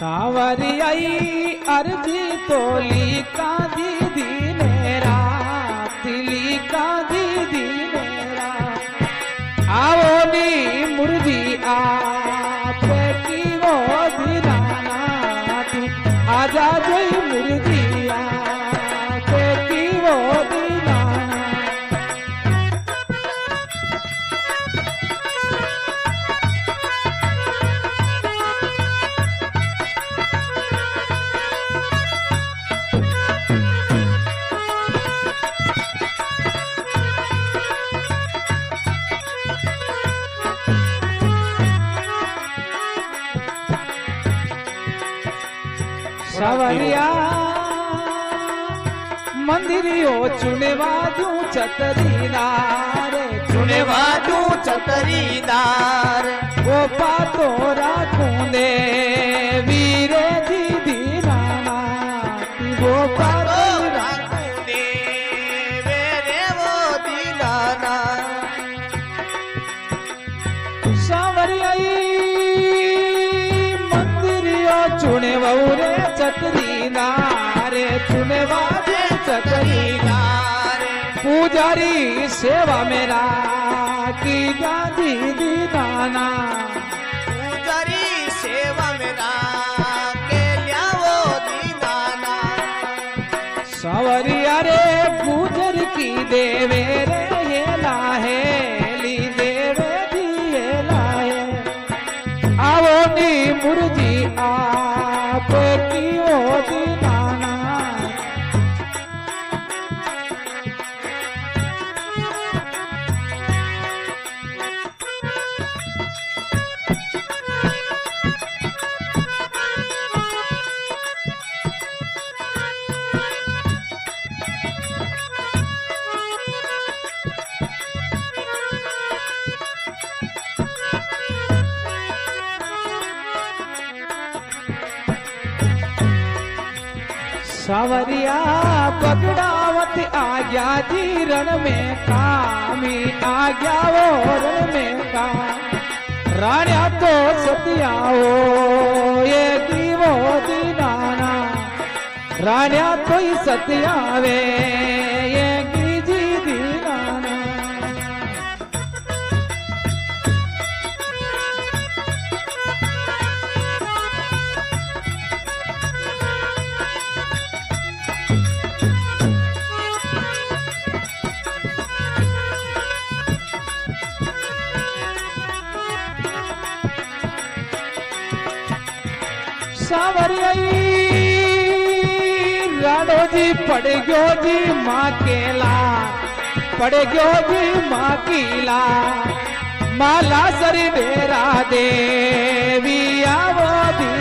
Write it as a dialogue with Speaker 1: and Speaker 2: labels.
Speaker 1: सावरियाई अर्जी तोली का दीदी नेरा तिली का दीदी नेरा आओ नी मुर्गी आप की वो दीनाना थी आजा जोई मुर्गी आप की वो दीनाना सवरिया मंदिरियो चुनेवा दूं चतरीदार
Speaker 2: चुनेवा दूं चतरीदार
Speaker 1: वो पातो राखूं दे वीरे दीदी नाना वो पातो
Speaker 2: राखूं दे वीरे वो दीनाना
Speaker 1: सवरियाई मंदिरियो चुनेवा रे चतरीदार चुनेवा दे चतरीदार पुजारी सेवा मेरा की दादी दीदाना
Speaker 2: पुजारी सेवा मेरा के लिया वो दीदाना
Speaker 1: सवरिया रे गुजर की देवे रे ये लाहे ली देवे दिए लाहे आवो नी मुर्जी आप की वो दीनाना सावरिया पगड़ावत आ गया जी रण में कामी आ गया वो रण में का राण्या तो सतियाओ ये दीवो दीनाना राण्या तो ही सतियावे ये कीजी दीनाना सावरियाई राणो जी पड़ गयो जी माँ केला पड़ गयो जी माँ कीला माला सरी डेरा देवी आवो दी